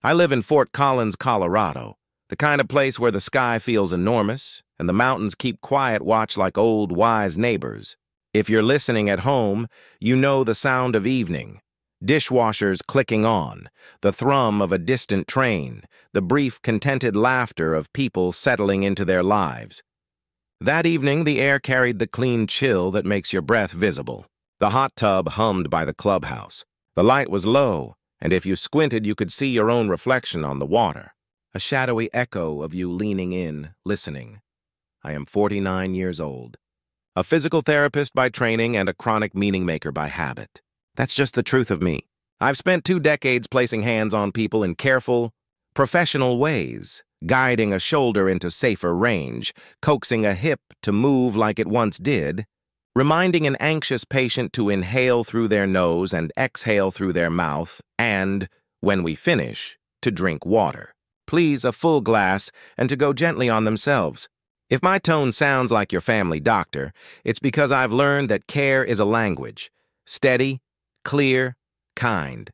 I live in Fort Collins, Colorado, the kind of place where the sky feels enormous and the mountains keep quiet watch like old, wise neighbors. If you're listening at home, you know the sound of evening, dishwashers clicking on, the thrum of a distant train, the brief, contented laughter of people settling into their lives. That evening, the air carried the clean chill that makes your breath visible. The hot tub hummed by the clubhouse. The light was low, and if you squinted, you could see your own reflection on the water, a shadowy echo of you leaning in, listening. I am 49 years old, a physical therapist by training and a chronic meaning maker by habit. That's just the truth of me. I've spent 2 decades placing hands on people in careful, professional ways, guiding a shoulder into safer range, coaxing a hip to move like it once did, reminding an anxious patient to inhale through their nose and exhale through their mouth, and, when we finish, to drink water. Please, a full glass, and to go gently on themselves. If my tone sounds like your family doctor, it's because I've learned that care is a language, steady, clear, kind.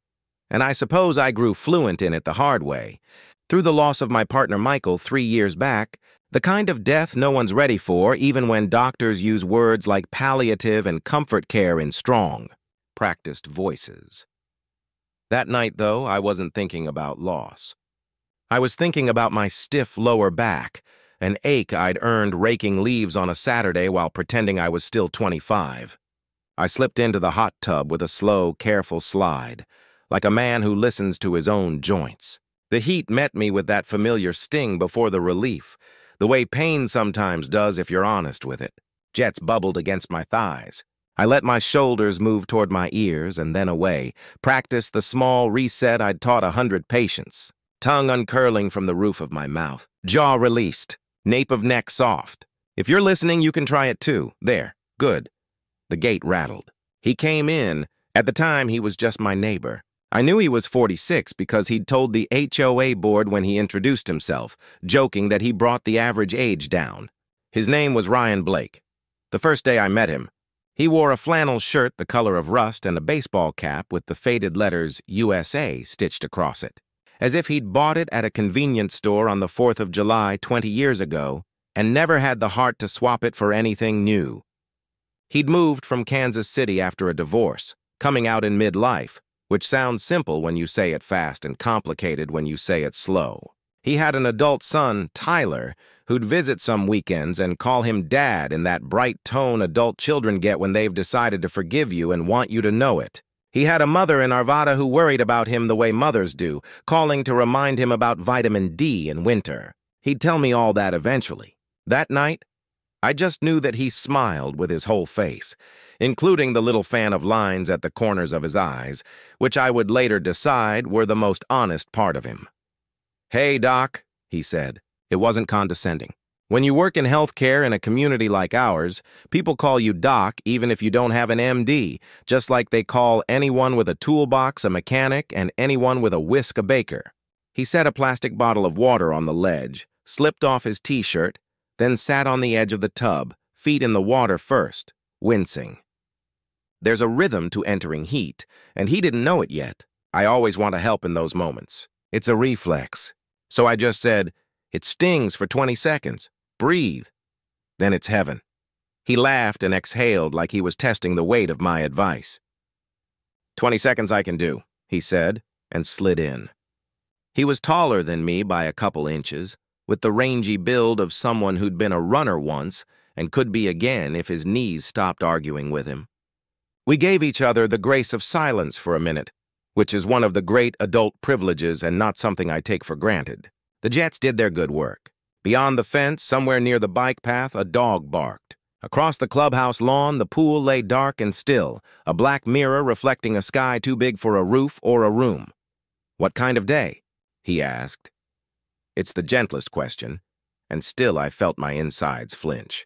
And I suppose I grew fluent in it the hard way. Through the loss of my partner Michael 3 years back, the kind of death no one's ready for, even when doctors use words like palliative and comfort care in strong, practiced voices. That night, though, I wasn't thinking about loss. I was thinking about my stiff lower back, an ache I'd earned raking leaves on a Saturday while pretending I was still 25. I slipped into the hot tub with a slow, careful slide, like a man who listens to his own joints. The heat met me with that familiar sting before the relief, the way pain sometimes does if you're honest with it. Jets bubbled against my thighs. I let my shoulders move toward my ears and then away, practiced the small reset I'd taught 100 patients, tongue uncurling from the roof of my mouth, jaw released, nape of neck soft. If you're listening, you can try it too. There. Good. The gate rattled. He came in. At the time, he was just my neighbor. I knew he was 46 because he'd told the HOA board when he introduced himself, joking that he brought the average age down. His name was Ryan Blake. The first day I met him, he wore a flannel shirt the color of rust and a baseball cap with the faded letters USA stitched across it, as if he'd bought it at a convenience store on the 4th of July 20 years ago and never had the heart to swap it for anything new. He'd moved from Kansas City after a divorce, coming out in midlife, which sounds simple when you say it fast and complicated when you say it slow. He had an adult son, Tyler, who'd visit some weekends and call him Dad in that bright tone adult children get when they've decided to forgive you and want you to know it. He had a mother in Arvada who worried about him the way mothers do, calling to remind him about vitamin D in winter. He'd tell me all that eventually. That night, I just knew that he smiled with his whole face, including the little fan of lines at the corners of his eyes, which I would later decide were the most honest part of him. "Hey, Doc," he said. It wasn't condescending. When you work in healthcare in a community like ours, people call you Doc even if you don't have an MD, just like they call anyone with a toolbox a mechanic and anyone with a whisk a baker. He set a plastic bottle of water on the ledge, slipped off his t-shirt, then sat on the edge of the tub, feet in the water first, wincing. There's a rhythm to entering heat, and he didn't know it yet. I always want to help in those moments. It's a reflex. So I just said, "It stings for 20 seconds. Breathe." Then it's heaven. He laughed and exhaled like he was testing the weight of my advice. 20 seconds I can do, he said, and slid in. He was taller than me by a couple inches, with the rangy build of someone who'd been a runner once and could be again if his knees stopped arguing with him. We gave each other the grace of silence for a minute, which is one of the great adult privileges and not something I take for granted. The Jets did their good work. Beyond the fence, somewhere near the bike path, a dog barked. Across the clubhouse lawn, the pool lay dark and still, a black mirror reflecting a sky too big for a roof or a room. "What kind of day?" he asked. It's the gentlest question, and still I felt my insides flinch.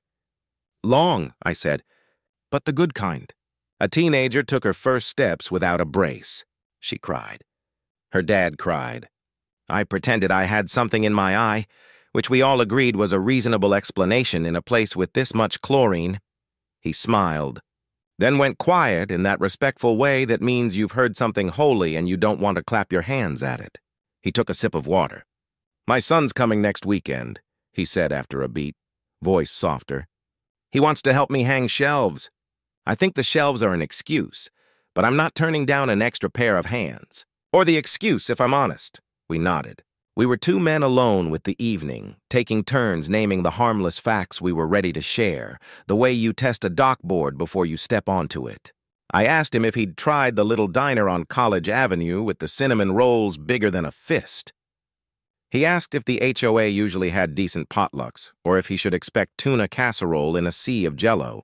"Long," I said, "but the good kind." A teenager took her first steps without a brace. She cried. Her dad cried. I pretended I had something in my eye, which we all agreed was a reasonable explanation in a place with this much chlorine. He smiled, then went quiet in that respectful way that means you've heard something holy and you don't want to clap your hands at it. He took a sip of water. "My son's coming next weekend," he said after a beat, voice softer. "He wants to help me hang shelves. I think the shelves are an excuse, but I'm not turning down an extra pair of hands. Or the excuse, if I'm honest." We nodded. We were two men alone with the evening, taking turns naming the harmless facts we were ready to share, the way you test a dockboard before you step onto it. I asked him if he'd tried the little diner on College Avenue with the cinnamon rolls bigger than a fist. He asked if the HOA usually had decent potlucks, or if he should expect tuna casserole in a sea of Jell-O.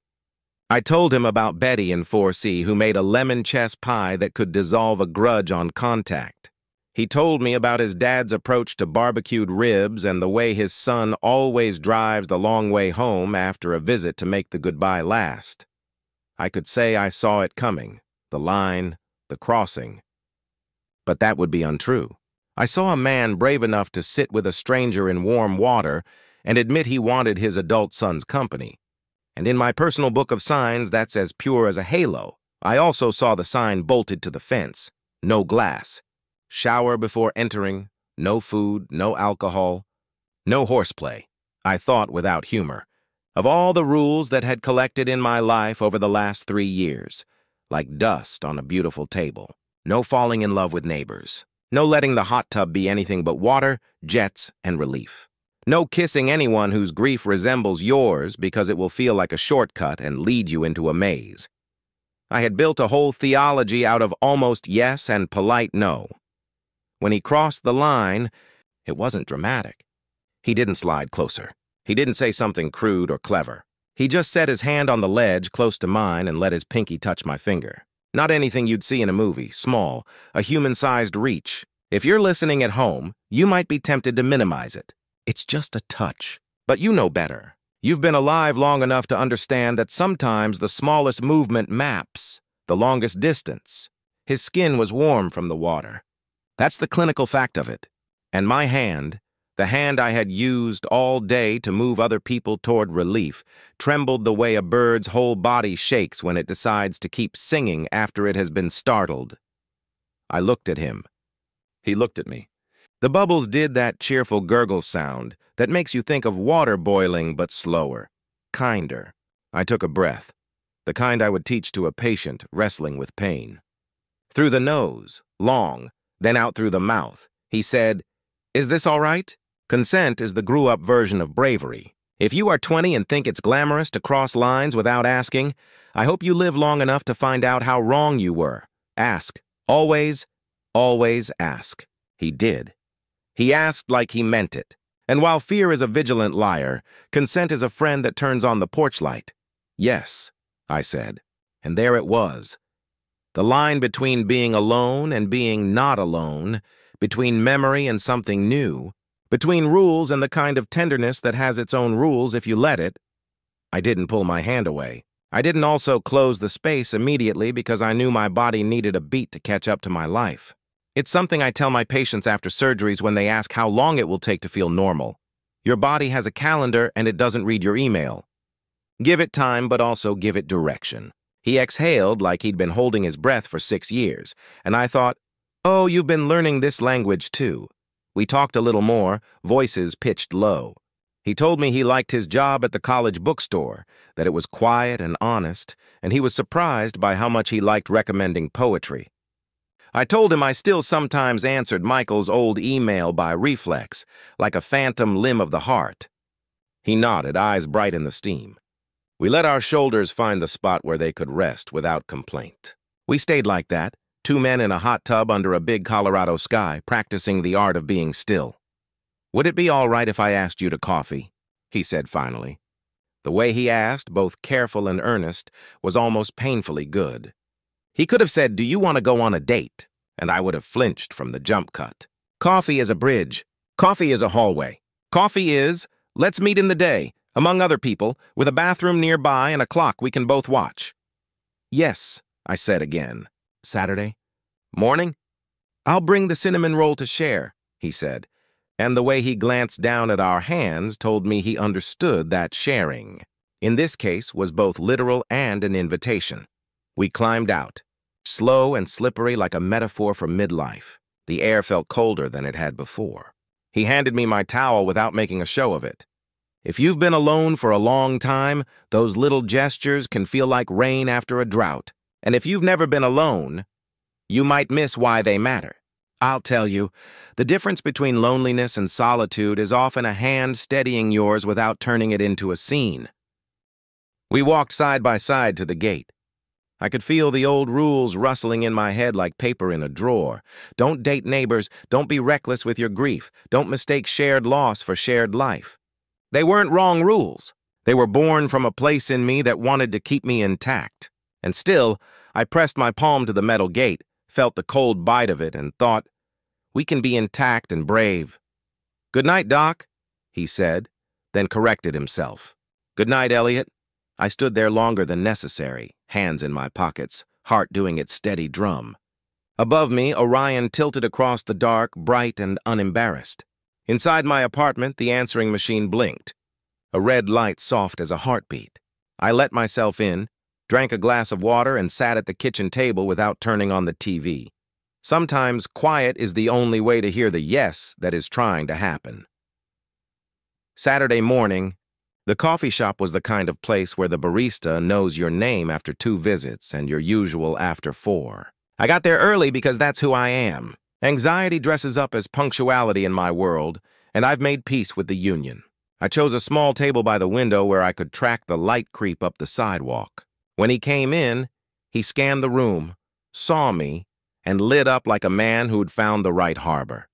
I told him about Betty in 4C, who made a lemon chess pie that could dissolve a grudge on contact. He told me about his dad's approach to barbecued ribs and the way his son always drives the long way home after a visit to make the goodbye last. I could say I saw it coming, the line, the crossing. But that would be untrue. I saw a man brave enough to sit with a stranger in warm water and admit he wanted his adult son's company. And in my personal book of signs, that's as pure as a halo. I also saw the sign bolted to the fence. No glass. Shower before entering. No food, no alcohol. No horseplay. I thought without humor. Of all the rules that had collected in my life over the last 3 years, like dust on a beautiful table. No falling in love with neighbors. No letting the hot tub be anything but water, jets, and relief. No kissing anyone whose grief resembles yours because it will feel like a shortcut and lead you into a maze. I had built a whole theology out of almost yes and polite no. When he crossed the line, it wasn't dramatic. He didn't slide closer. He didn't say something crude or clever. He just set his hand on the ledge close to mine and let his pinky touch my finger. Not anything you'd see in a movie, small, a human-sized reach. If you're listening at home, you might be tempted to minimize it. It's just a touch. But you know better. You've been alive long enough to understand that sometimes the smallest movement maps the longest distance. His skin was warm from the water. That's the clinical fact of it. And my hand, the hand I had used all day to move other people toward relief, trembled the way a bird's whole body shakes when it decides to keep singing after it has been startled. I looked at him. He looked at me. The bubbles did that cheerful gurgle sound that makes you think of water boiling but slower, kinder. I took a breath, the kind I would teach to a patient wrestling with pain. Through the nose, long, then out through the mouth, he said, "Is this all right?" Consent is the grew-up version of bravery. If you are 20 and think it's glamorous to cross lines without asking, I hope you live long enough to find out how wrong you were. Ask. Always, always ask. He did. He asked like he meant it. And while fear is a vigilant liar, consent is a friend that turns on the porch light. "Yes," I said. And there it was. The line between being alone and being not alone, between memory and something new, between rules and the kind of tenderness that has its own rules if you let it. I didn't pull my hand away. I didn't also close the space immediately because I knew my body needed a beat to catch up to my life. It's something I tell my patients after surgeries when they ask how long it will take to feel normal. Your body has a calendar and it doesn't read your email. Give it time, but also give it direction. He exhaled like he'd been holding his breath for 6 years, and I thought, oh, you've been learning this language too. We talked a little more, voices pitched low. He told me he liked his job at the college bookstore, that it was quiet and honest, and he was surprised by how much he liked recommending poetry. I told him I still sometimes answered Michael's old email by reflex, like a phantom limb of the heart. He nodded, eyes bright in the steam. We let our shoulders find the spot where they could rest without complaint. We stayed like that, 2 men in a hot tub under a big Colorado sky, practicing the art of being still. "Would it be all right if I asked you to coffee?" he said finally. The way he asked, both careful and earnest, was almost painfully good. He could have said, "Do you want to go on a date?" and I would have flinched from the jump cut. Coffee is a bridge. Coffee is a hallway. Coffee is, let's meet in the day, among other people, with a bathroom nearby and a clock we can both watch. "Yes," I said again. "Saturday? Morning?" "I'll bring the cinnamon roll to share," he said, and the way he glanced down at our hands told me he understood that sharing, in this case, was both literal and an invitation. We climbed out, slow and slippery like a metaphor for midlife. The air felt colder than it had before. He handed me my towel without making a show of it. If you've been alone for a long time, those little gestures can feel like rain after a drought. And if you've never been alone, you might miss why they matter. I'll tell you, the difference between loneliness and solitude is often a hand steadying yours without turning it into a scene. We walked side by side to the gate. I could feel the old rules rustling in my head like paper in a drawer. Don't date neighbors, don't be reckless with your grief, don't mistake shared loss for shared life. They weren't wrong rules. They were born from a place in me that wanted to keep me intact. And still, I pressed my palm to the metal gate, felt the cold bite of it, and thought, we can be intact and brave. "Good night, Doc," he said, then corrected himself. "Good night, Elliot." I stood there longer than necessary, hands in my pockets, heart doing its steady drum. Above me, Orion tilted across the dark, bright and unembarrassed. Inside my apartment, the answering machine blinked, a red light soft as a heartbeat. I let myself in, drank a glass of water, and sat at the kitchen table without turning on the TV. Sometimes quiet is the only way to hear the yes that is trying to happen. Saturday morning, the coffee shop was the kind of place where the barista knows your name after 2 visits and your usual after 4. I got there early because that's who I am. Anxiety dresses up as punctuality in my world, and I've made peace with the union. I chose a small table by the window where I could track the light creep up the sidewalk. When he came in, he scanned the room, saw me, and lit up like a man who'd found the right harbor.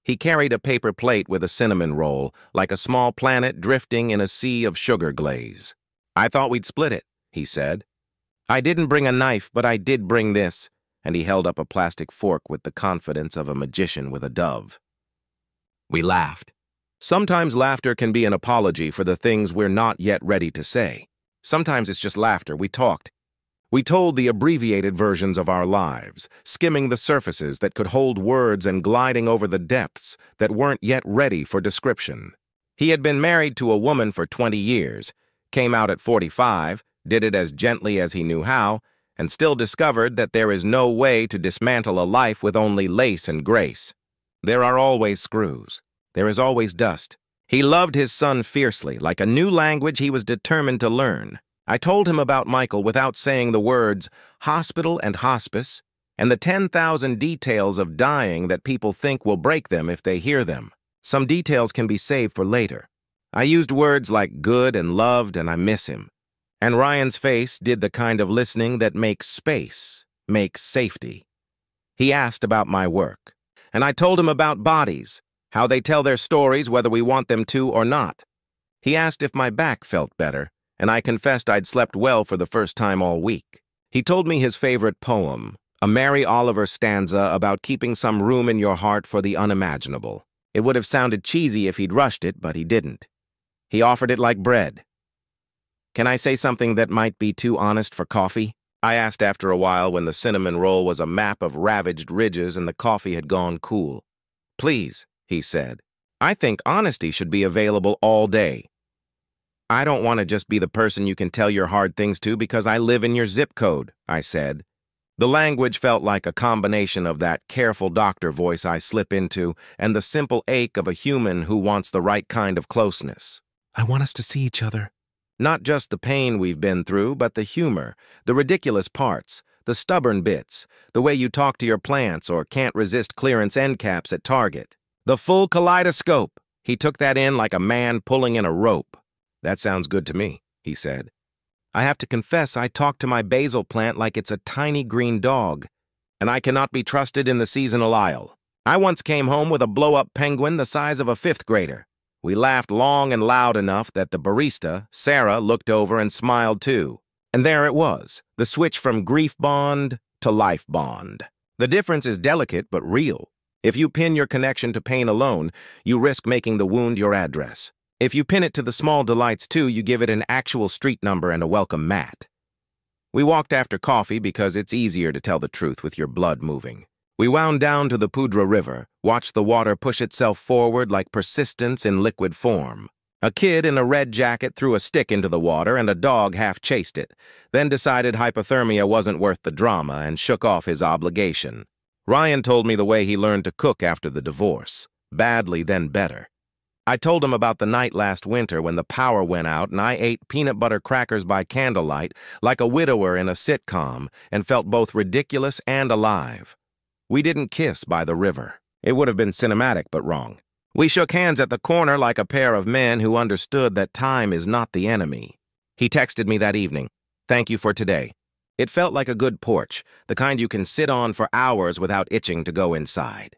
He carried a paper plate with a cinnamon roll, like a small planet drifting in a sea of sugar glaze. "I thought we'd split it," he said. "I didn't bring a knife, but I did bring this," and he held up a plastic fork with the confidence of a magician with a dove. We laughed. Sometimes laughter can be an apology for the things we're not yet ready to say. Sometimes it's just laughter. We talked. We told the abbreviated versions of our lives, skimming the surfaces that could hold words and gliding over the depths that weren't yet ready for description. He had been married to a woman for 20 years, came out at 45, did it as gently as he knew how, and still discovered that there is no way to dismantle a life with only lace and grace. There are always screws. There is always dust. He loved his son fiercely, like a new language he was determined to learn. I told him about Michael without saying the words hospital and hospice and the 10,000 details of dying that people think will break them if they hear them. Some details can be saved for later. I used words like good and loved and I miss him. And Ryan's face did the kind of listening that makes space, makes safety. He asked about my work, and I told him about bodies, how they tell their stories whether we want them to or not. He asked if my back felt better, and I confessed I'd slept well for the first time all week. He told me his favorite poem, a Mary Oliver stanza about keeping some room in your heart for the unimaginable. It would have sounded cheesy if he'd rushed it, but he didn't. He offered it like bread. "Can I say something that might be too honest for coffee?" I asked after a while when the cinnamon roll was a map of ravaged ridges and the coffee had gone cool. "Please," he said. "I think honesty should be available all day. I don't want to just be the person you can tell your hard things to because I live in your zip code," I said. The language felt like a combination of that careful doctor voice I slip into and the simple ache of a human who wants the right kind of closeness. "I want us to see each other. Not just the pain we've been through, but the humor, the ridiculous parts, the stubborn bits, the way you talk to your plants or can't resist clearance end caps at Target. The full kaleidoscope." He took that in like a man pulling in a rope. "That sounds good to me," he said. "I have to confess I talk to my basil plant like it's a tiny green dog, and I cannot be trusted in the seasonal aisle. I once came home with a blow-up penguin the size of a 5th grader. We laughed long and loud enough that the barista, Sarah, looked over and smiled too. And there it was, the switch from grief bond to life bond. The difference is delicate but real. If you pin your connection to pain alone, you risk making the wound your address. If you pin it to the small delights too, you give it an actual street number and a welcome mat. We walked after coffee because it's easier to tell the truth with your blood moving. We wound down to the Pudra River, watched the water push itself forward like persistence in liquid form. A kid in a red jacket threw a stick into the water and a dog half chased it, then decided hypothermia wasn't worth the drama and shook off his obligation. Ryan told me the way he learned to cook after the divorce. Badly, then better. I told him about the night last winter when the power went out and I ate peanut butter crackers by candlelight like a widower in a sitcom and felt both ridiculous and alive. We didn't kiss by the river. It would have been cinematic but wrong. We shook hands at the corner like a pair of men who understood that time is not the enemy. He texted me that evening. Thank you for today. It felt like a good porch, the kind you can sit on for hours without itching to go inside.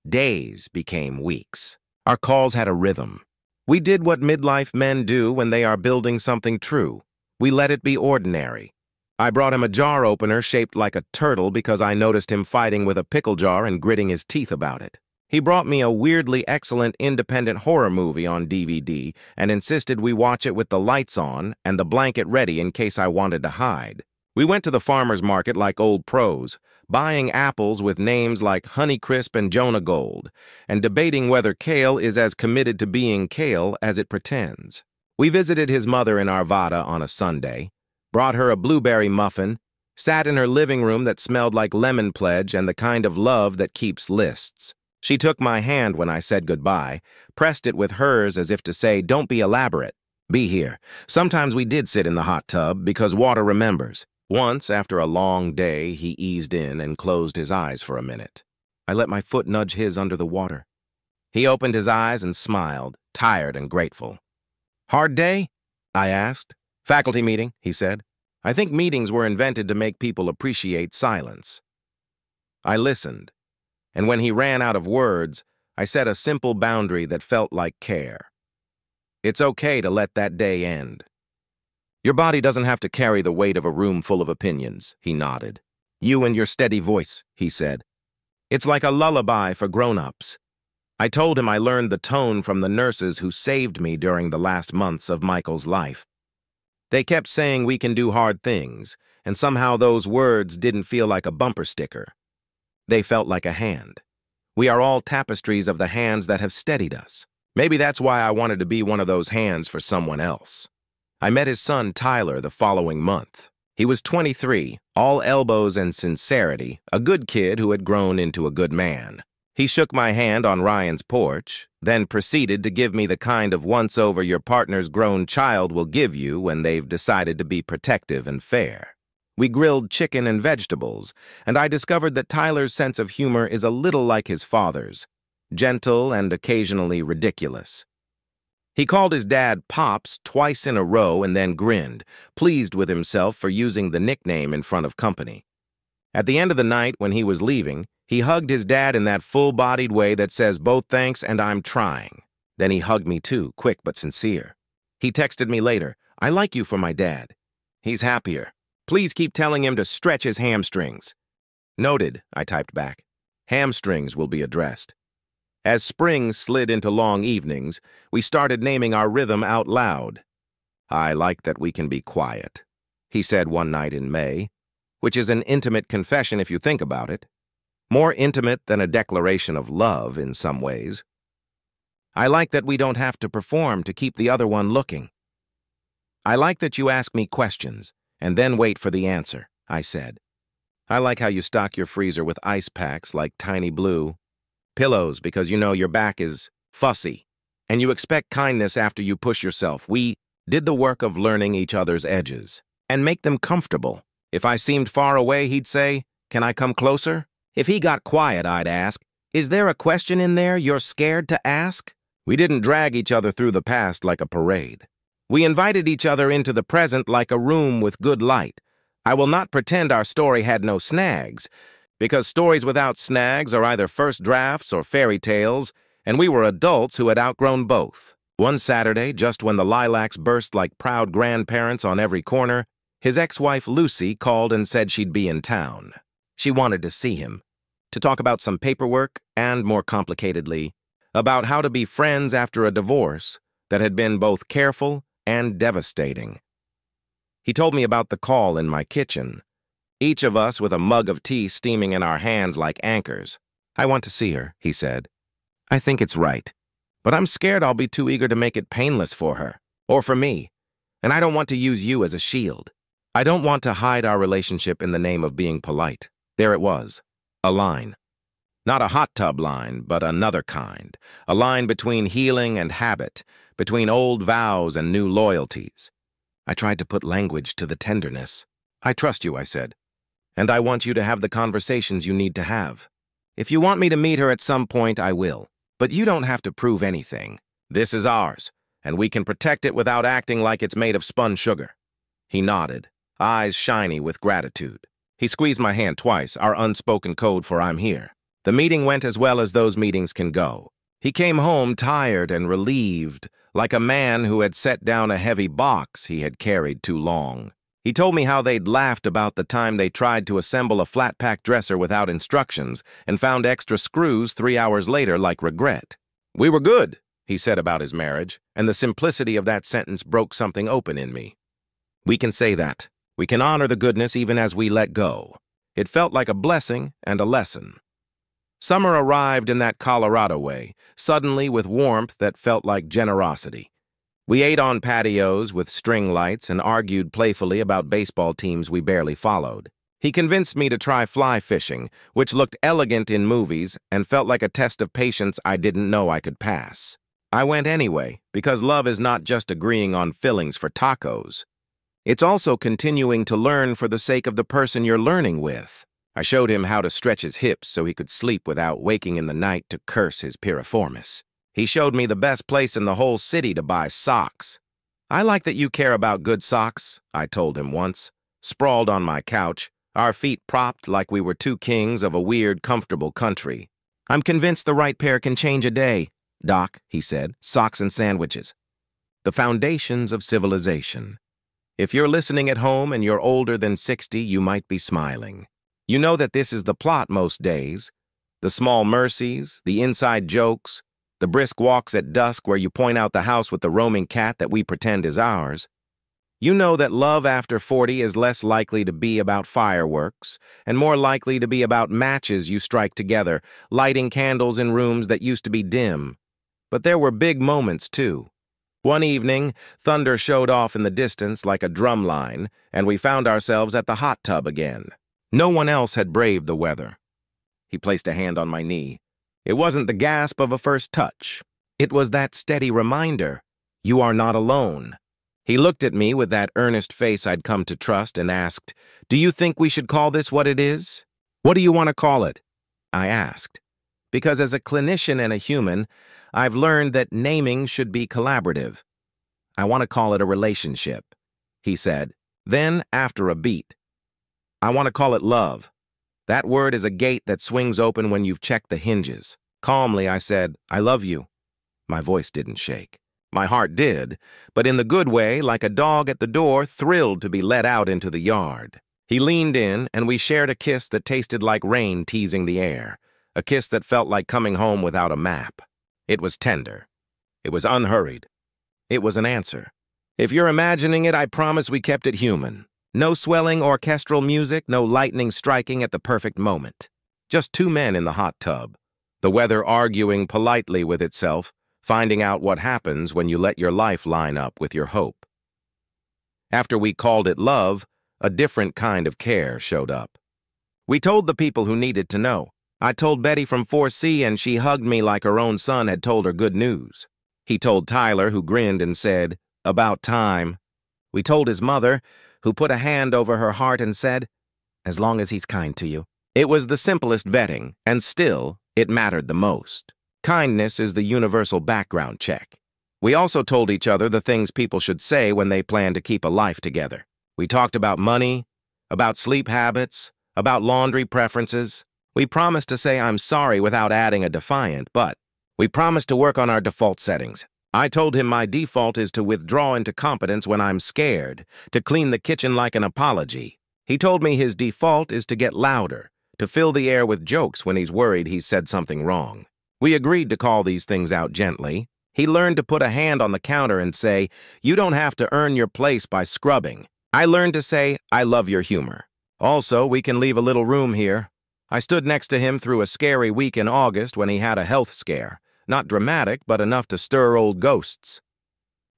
Days became weeks. Our calls had a rhythm. We did what midlife men do when they are building something true. We let it be ordinary. I brought him a jar opener shaped like a turtle because I noticed him fighting with a pickle jar and gritting his teeth about it. He brought me a weirdly excellent independent horror movie on DVD and insisted we watch it with the lights on and the blanket ready in case I wanted to hide. We went to the farmer's market like old pros, buying apples with names like Honeycrisp and Jonah Gold, and debating whether kale is as committed to being kale as it pretends. We visited his mother in Arvada on a Sunday, brought her a blueberry muffin, sat in her living room that smelled like lemon pledge and the kind of love that keeps lists. She took my hand when I said goodbye, pressed it with hers as if to say, don't be elaborate, be here. Sometimes we did sit in the hot tub because water remembers. Once, after a long day, he eased in and closed his eyes for a minute. I let my foot nudge his under the water. He opened his eyes and smiled, tired and grateful. Hard day? I asked. Faculty meeting, he said. I think meetings were invented to make people appreciate silence. I listened, and when he ran out of words, I set a simple boundary that felt like care. It's okay to let that day end. Your body doesn't have to carry the weight of a room full of opinions, he nodded. You and your steady voice, he said. It's like a lullaby for grown-ups. I told him I learned the tone from the nurses who saved me during the last months of Michael's life. They kept saying we can do hard things, and somehow those words didn't feel like a bumper sticker. They felt like a hand. We are all tapestries of the hands that have steadied us. Maybe that's why I wanted to be one of those hands for someone else. I met his son, Tyler, the following month. He was 23, all elbows and sincerity, a good kid who had grown into a good man. He shook my hand on Ryan's porch, then proceeded to give me the kind of once-over your partner's grown child will give you when they've decided to be protective and fair. We grilled chicken and vegetables, and I discovered that Tyler's sense of humor is a little like his father's, gentle and occasionally ridiculous. He called his dad Pops twice in a row and then grinned, pleased with himself for using the nickname in front of company. At the end of the night, when he was leaving, he hugged his dad in that full-bodied way that says both thanks and I'm trying. Then he hugged me too, quick but sincere. He texted me later, I like you for my dad. He's happier. Please keep telling him to stretch his hamstrings. Noted, I typed back. Hamstrings will be addressed. As spring slid into long evenings, we started naming our rhythm out loud. I like that we can be quiet, he said one night in May, which is an intimate confession if you think about it. More intimate than a declaration of love in some ways. I like that we don't have to perform to keep the other one looking. I like that you ask me questions and then wait for the answer, I said. I like how you stock your freezer with ice packs like Tiny Blue. Pillows because you know your back is fussy, and you expect kindness after you push yourself. We did the work of learning each other's edges and make them comfortable. If I seemed far away, he'd say, can I come closer? If he got quiet, I'd ask, is there a question in there you're scared to ask? We didn't drag each other through the past like a parade. We invited each other into the present like a room with good light. I will not pretend our story had no snags, because stories without snags are either first drafts or fairy tales, and we were adults who had outgrown both. One Saturday, just when the lilacs burst like proud grandparents on every corner, his ex-wife Lucy called and said she'd be in town. She wanted to see him, to talk about some paperwork and, more complicatedly, about how to be friends after a divorce that had been both careful and devastating. He told me about the call in my kitchen, each of us with a mug of tea steaming in our hands like anchors. I want to see her, he said. I think it's right, but I'm scared I'll be too eager to make it painless for her, or for me, and I don't want to use you as a shield. I don't want to hide our relationship in the name of being polite. There it was, A line. Not a hot tub line, but another kind. A line between healing and habit, between old vows and new loyalties. I tried to put language to the tenderness. I trust you, I said, and I want you to have the conversations you need to have. If you want me to meet her at some point, I will. But you don't have to prove anything. This is ours, and we can protect it without acting like it's made of spun sugar. He nodded, eyes shiny with gratitude. He squeezed my hand twice, our unspoken code for I'm here. The meeting went as well as those meetings can go. He came home tired and relieved, like a man who had set down a heavy box he had carried too long. He told me how they'd laughed about the time they tried to assemble a flat-pack dresser without instructions and found extra screws 3 hours later like regret. We were good, he said about his marriage, and the simplicity of that sentence broke something open in me. We can say that. We can honor the goodness even as we let go. It felt like a blessing and a lesson. Summer arrived in that Colorado way, suddenly with warmth that felt like generosity. We ate on patios with string lights and argued playfully about baseball teams we barely followed. He convinced me to try fly fishing, which looked elegant in movies and felt like a test of patience I didn't know I could pass. I went anyway, because love is not just agreeing on fillings for tacos. It's also continuing to learn for the sake of the person you're learning with. I showed him how to stretch his hips so he could sleep without waking in the night to curse his piriformis. He showed me the best place in the whole city to buy socks. I like that you care about good socks, I told him once. Sprawled on my couch, our feet propped like we were two kings of a weird, comfortable country. I'm convinced the right pair can change a day, Doc, he said, socks and sandwiches. The foundations of civilization. If you're listening at home and you're older than 60, you might be smiling. You know that this is the plot most days. The small mercies, the inside jokes, the brisk walks at dusk where you point out the house with the roaming cat that we pretend is ours. You know that love after 40 is less likely to be about fireworks and more likely to be about matches you strike together, lighting candles in rooms that used to be dim. But there were big moments, too. One evening, thunder showed off in the distance like a drum line, and we found ourselves at the hot tub again. No one else had braved the weather. He placed a hand on my knee. It wasn't the gasp of a first touch. It was that steady reminder, you are not alone. He looked at me with that earnest face I'd come to trust and asked, do you think we should call this what it is? What do you want to call it? I asked. Because as a clinician and a human, I've learned that naming should be collaborative. I want to call it a relationship, he said. Then, after a beat, I want to call it love. That word is a gate that swings open when you've checked the hinges. Calmly, I said, I love you. My voice didn't shake. My heart did, but in the good way, like a dog at the door, thrilled to be let out into the yard. He leaned in, and we shared a kiss that tasted like rain teasing the air, a kiss that felt like coming home without a map. It was tender. It was unhurried. It was an answer. If you're imagining it, I promise we kept it human. No swelling orchestral music, no lightning striking at the perfect moment. Just two men in the hot tub, the weather arguing politely with itself, finding out what happens when you let your life line up with your hope. After we called it love, a different kind of care showed up. We told the people who needed to know. I told Betty from 4C and she hugged me like her own son had told her good news. He told Tyler, who grinned and said, about time. We told his mother, who put a hand over her heart and said, as long as he's kind to you. It was the simplest vetting, and still, it mattered the most. Kindness is the universal background check. We also told each other the things people should say when they plan to keep a life together. We talked about money, about sleep habits, about laundry preferences. We promised to say I'm sorry without adding a defiant, but we promised to work on our default settings. I told him my default is to withdraw into competence when I'm scared, to clean the kitchen like an apology. He told me his default is to get louder, to fill the air with jokes when he's worried he's said something wrong. We agreed to call these things out gently. He learned to put a hand on the counter and say, you don't have to earn your place by scrubbing. I learned to say, I love your humor. Also, we can leave a little room here. I stood next to him through a scary week in August when he had a health scare. Not dramatic, but enough to stir old ghosts.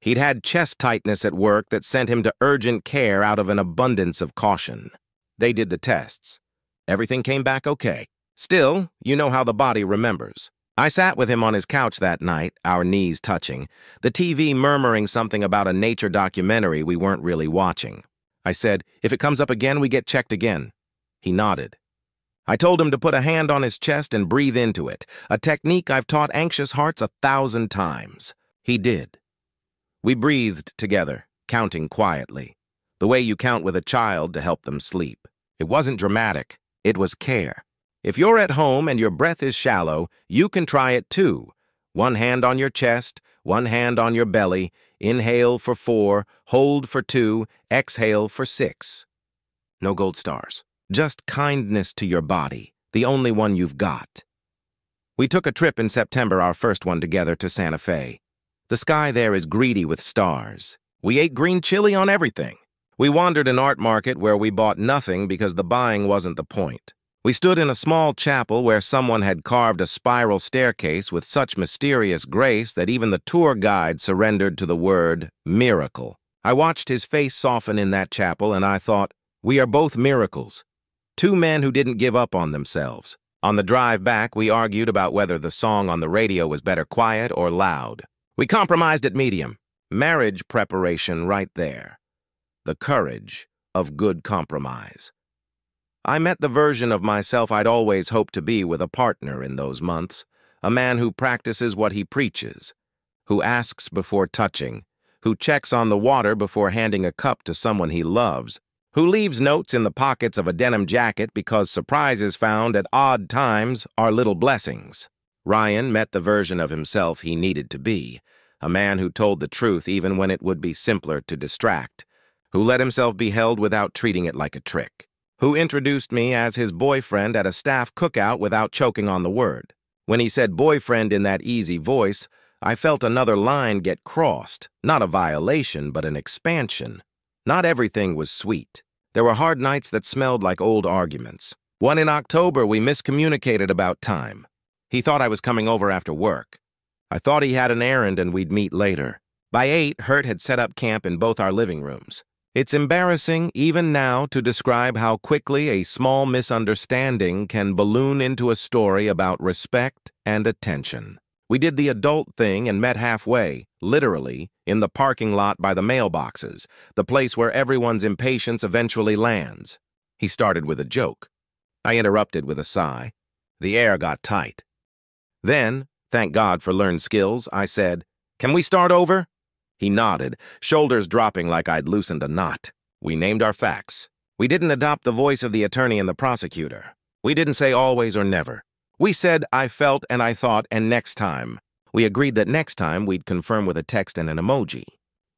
He'd had chest tightness at work that sent him to urgent care out of an abundance of caution. They did the tests. Everything came back okay. Still, you know how the body remembers. I sat with him on his couch that night, our knees touching, the TV murmuring something about a nature documentary we weren't really watching. I said, "If it comes up again, we get checked again." He nodded. I told him to put a hand on his chest and breathe into it, a technique I've taught anxious hearts 1,000 times. He did. We breathed together, counting quietly, the way you count with a child to help them sleep. It wasn't dramatic. It was care. If you're at home and your breath is shallow, you can try it too. One hand on your chest, one hand on your belly. Inhale for 4, hold for 2, exhale for 6. No gold stars. Just kindness to your body, the only one you've got. We took a trip in September, our first one together, to Santa Fe. The sky there is greedy with stars. We ate green chili on everything. We wandered an art market where we bought nothing because the buying wasn't the point. We stood in a small chapel where someone had carved a spiral staircase with such mysterious grace that even the tour guide surrendered to the word miracle. I watched his face soften in that chapel and I thought, we are both miracles. Two men who didn't give up on themselves. On the drive back, we argued about whether the song on the radio was better quiet or loud. We compromised at medium. Marriage preparation right there. The courage of good compromise. I met the version of myself I'd always hoped to be with a partner in those months, a man who practices what he preaches, who asks before touching, who checks on the water before handing a cup to someone he loves, who leaves notes in the pockets of a denim jacket because surprises found at odd times are little blessings. Ryan met the version of himself he needed to be, a man who told the truth even when it would be simpler to distract, who let himself be held without treating it like a trick, who introduced me as his boyfriend at a staff cookout without choking on the word. When he said boyfriend in that easy voice, I felt another line get crossed, not a violation, but an expansion. Not everything was sweet. There were hard nights that smelled like old arguments. One in October, we miscommunicated about time. He thought I was coming over after work. I thought he had an errand and we'd meet later. By 8, Hurt had set up camp in both our living rooms. It's embarrassing, even now, to describe how quickly a small misunderstanding can balloon into a story about respect and attention. We did the adult thing and met halfway, literally, in the parking lot by the mailboxes, the place where everyone's impatience eventually lands. He started with a joke. I interrupted with a sigh. The air got tight. Then, thank God for learned skills, I said, "Can we start over?" He nodded, shoulders dropping like I'd loosened a knot. We named our facts. We didn't adopt the voice of the attorney and the prosecutor. We didn't say always or never. We said, I felt and I thought, and next time. We agreed that next time we'd confirm with a text and an emoji.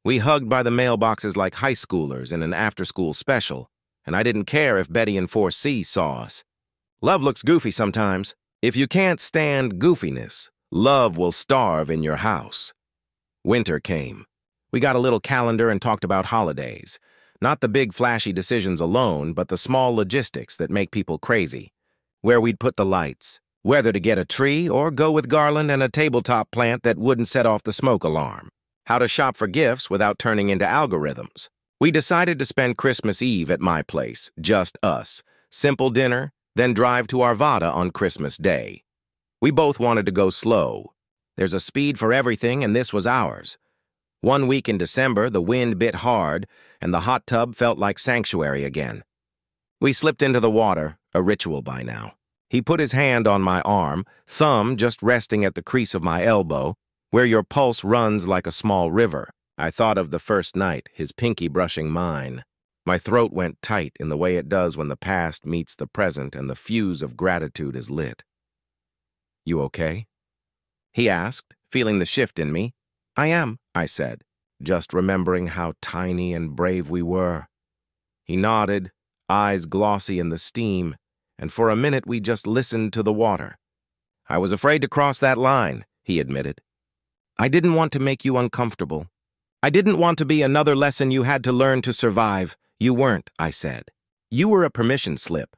We hugged by the mailboxes like high schoolers in an after-school special, and I didn't care if Betty in 4C saw us. Love looks goofy sometimes. If you can't stand goofiness, love will starve in your house. Winter came. We got a little calendar and talked about holidays. Not the big flashy decisions alone, but the small logistics that make people crazy. Where we'd put the lights, whether to get a tree or go with garland and a tabletop plant that wouldn't set off the smoke alarm. How to shop for gifts without turning into algorithms. We decided to spend Christmas Eve at my place, just us. Simple dinner, then drive to Arvada on Christmas Day. We both wanted to go slow. There's a speed for everything, and this was ours. 1 week in December, the wind bit hard, and the hot tub felt like sanctuary again. We slipped into the water, a ritual by now. He put his hand on my arm, thumb just resting at the crease of my elbow, where your pulse runs like a small river. I thought of the first night, his pinky brushing mine. My throat went tight in the way it does when the past meets the present and the fuse of gratitude is lit. "You okay?" he asked, feeling the shift in me. "I am," I said, just remembering how tiny and brave we were. He nodded, eyes glossy in the steam, and for a minute we just listened to the water. "I was afraid to cross that line," he admitted. "I didn't want to make you uncomfortable. I didn't want to be another lesson you had to learn to survive. You weren't," I said. "You were a permission slip."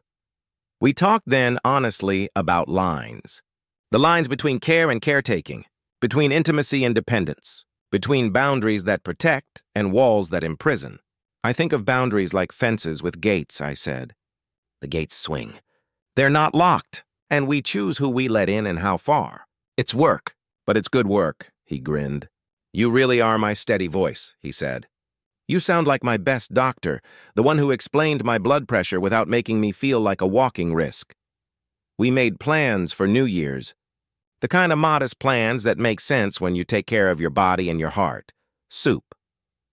We talked then, honestly, about lines. The lines between care and caretaking, between intimacy and dependence, between boundaries that protect and walls that imprison. "I think of boundaries like fences with gates," I said. "The gates swing. They're not locked, and we choose who we let in and how far. It's work, but it's good work, he grinned. You really are my steady voice, he said. You sound like my best doctor, the one who explained my blood pressure without making me feel like a walking risk. We made plans for New Year's. The kind of modest plans that make sense when you take care of your body and your heart. Soup.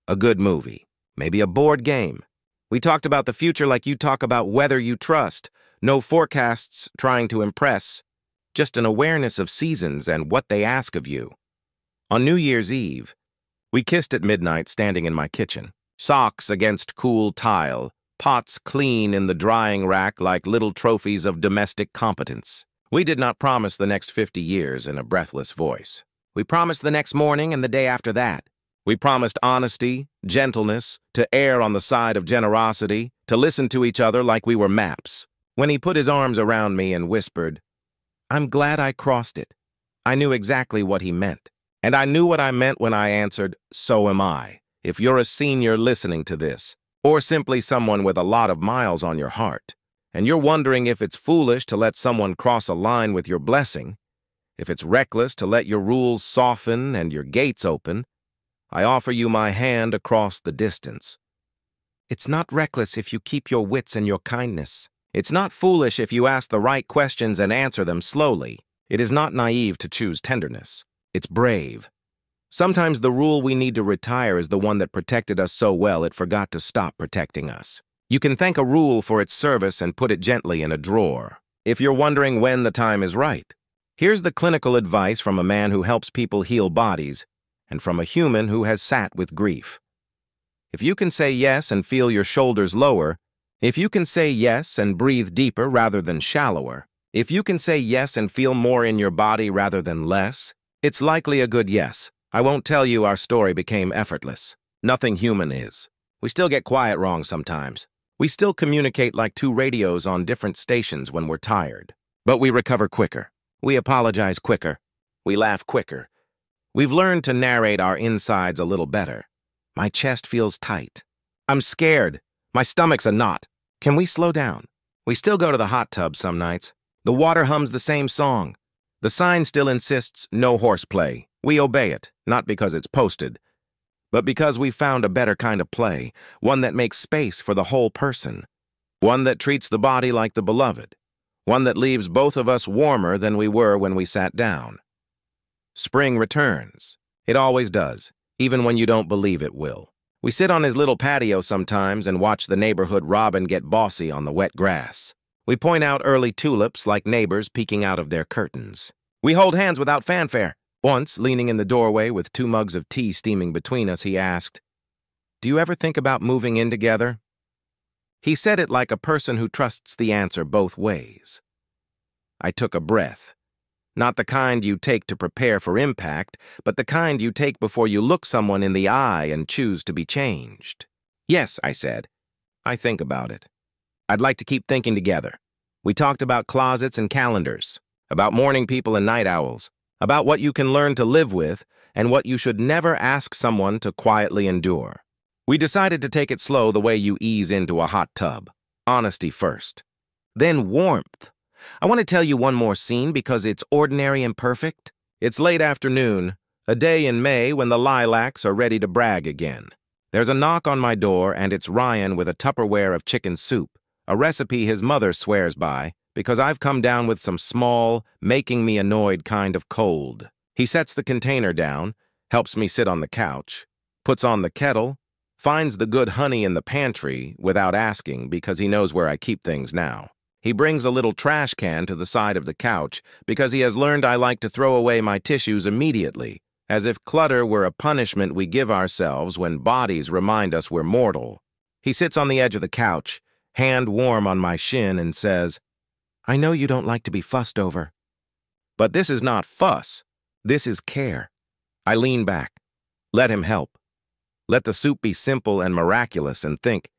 A good movie. Maybe a board game. We talked about the future like you talk about weather you trust. No forecasts trying to impress. Just an awareness of seasons and what they ask of you. On New Year's Eve, we kissed at midnight standing in my kitchen. Socks against cool tile. Pots clean in the drying rack like little trophies of domestic competence. We did not promise the next 50 years in a breathless voice. We promised the next morning and the day after that. We promised honesty, gentleness, to err on the side of generosity, to listen to each other like we were maps. When he put his arms around me and whispered, "I'm glad I crossed it," I knew exactly what he meant. And I knew what I meant when I answered, "So am I." If you're a senior listening to this, or simply someone with a lot of miles on your heart, and you're wondering if it's foolish to let someone cross a line with your blessing, if it's reckless to let your rules soften and your gates open, I offer you my hand across the distance. It's not reckless if you keep your wits and your kindness. It's not foolish if you ask the right questions and answer them slowly. It is not naive to choose tenderness. It's brave. Sometimes the rule we need to retire is the one that protected us so well it forgot to stop protecting us. You can thank a rule for its service and put it gently in a drawer. If you're wondering when the time is right, here's the clinical advice from a man who helps people heal bodies and from a human who has sat with grief. If you can say yes and feel your shoulders lower, if you can say yes and breathe deeper rather than shallower, if you can say yes and feel more in your body rather than less, it's likely a good yes. I won't tell you our story became effortless. Nothing human is. We still get quiet wrong sometimes. We still communicate like two radios on different stations when we're tired. But we recover quicker. We apologize quicker. We laugh quicker. We've learned to narrate our insides a little better. My chest feels tight. I'm scared. My stomach's a knot. Can we slow down? We still go to the hot tub some nights. The water hums the same song. The sign still insists no horseplay. We obey it, not because it's posted, but because we found a better kind of play, one that makes space for the whole person, one that treats the body like the beloved, one that leaves both of us warmer than we were when we sat down. Spring returns. It always does, even when you don't believe it will. We sit on his little patio sometimes and watch the neighborhood robin get bossy on the wet grass. We point out early tulips like neighbors peeking out of their curtains. We hold hands without fanfare. Once, leaning in the doorway with 2 mugs of tea steaming between us, he asked, "Do you ever think about moving in together?" He said it like a person who trusts the answer both ways. I took a breath. Not the kind you take to prepare for impact, but the kind you take before you look someone in the eye and choose to be changed. "Yes," I said. "I think about it. I'd like to keep thinking together." We talked about closets and calendars, about morning people and night owls, about what you can learn to live with and what you should never ask someone to quietly endure. We decided to take it slow the way you ease into a hot tub. Honesty first. Then warmth. I want to tell you one more scene because it's ordinary and perfect. It's late afternoon, a day in May when the lilacs are ready to brag again. There's a knock on my door and it's Ryan with a Tupperware of chicken soup, a recipe his mother swears by, because I've come down with some small, making me annoyed kind of cold. He sets the container down, helps me sit on the couch, puts on the kettle, finds the good honey in the pantry without asking because he knows where I keep things now. He brings a little trash can to the side of the couch because he has learned I like to throw away my tissues immediately, as if clutter were a punishment we give ourselves when bodies remind us we're mortal. He sits on the edge of the couch, hand warm on my shin, and says, "I know you don't like to be fussed over." But this is not fuss. This is care. I lean back. Let him help. Let the soup be simple and miraculous and think.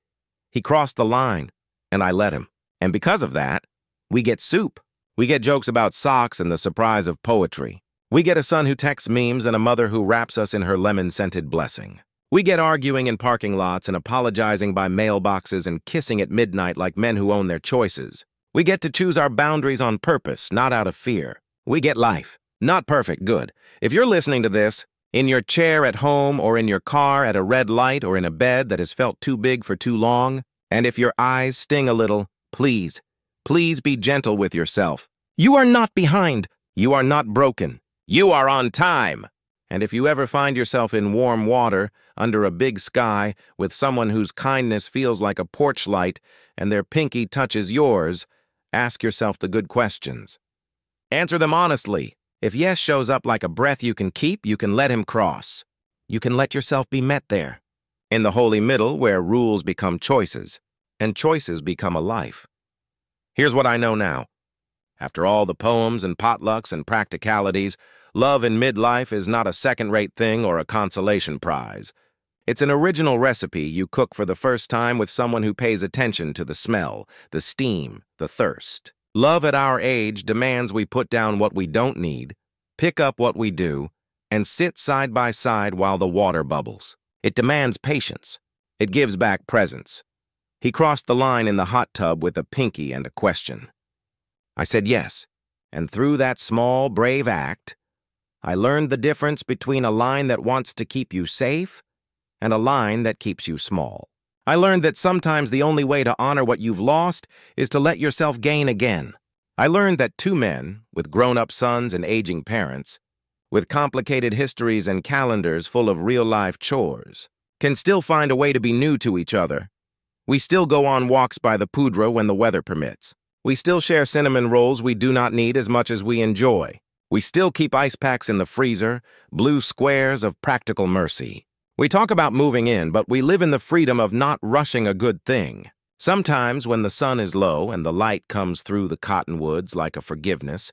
He crossed the line, and I let him. And because of that, we get soup. We get jokes about socks and the surprise of poetry. We get a son who texts memes and a mother who wraps us in her lemon-scented blessing. We get arguing in parking lots and apologizing by mailboxes and kissing at midnight like men who own their choices. We get to choose our boundaries on purpose, not out of fear. We get life. Not perfect, good. If you're listening to this, in your chair at home or in your car at a red light or in a bed that has felt too big for too long, and if your eyes sting a little, please be gentle with yourself. You are not behind. You are not broken. You are on time. And if you ever find yourself in warm water, under a big sky, with someone whose kindness feels like a porch light and their pinky touches yours, ask yourself the good questions. Answer them honestly. If yes shows up like a breath you can keep, you can let him cross. You can let yourself be met there. In the holy middle, where rules become choices, and choices become a life. Here's what I know now. After all the poems and potlucks and practicalities, love in midlife is not a second-rate thing or a consolation prize. It's an original recipe you cook for the first time with someone who pays attention to the smell, the steam, the thirst. Love at our age demands we put down what we don't need, pick up what we do, and sit side by side while the water bubbles. It demands patience. It gives back presence. He crossed the line in the hot tub with a pinky and a question. I said yes, and through that small, brave act, I learned the difference between a line that wants to keep you safe and a line that keeps you small. I learned that sometimes the only way to honor what you've lost is to let yourself gain again. I learned that two men, with grown-up sons and aging parents, with complicated histories and calendars full of real-life chores, can still find a way to be new to each other. We still go on walks by the Poudre when the weather permits. We still share cinnamon rolls we do not need as much as we enjoy. We still keep ice packs in the freezer, blue squares of practical mercy. We talk about moving in, but we live in the freedom of not rushing a good thing. Sometimes when the sun is low and the light comes through the cottonwoods like a forgiveness,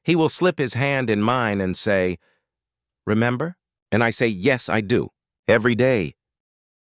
he will slip his hand in mine and say, "Remember?" And I say, "Yes, I do." Every day,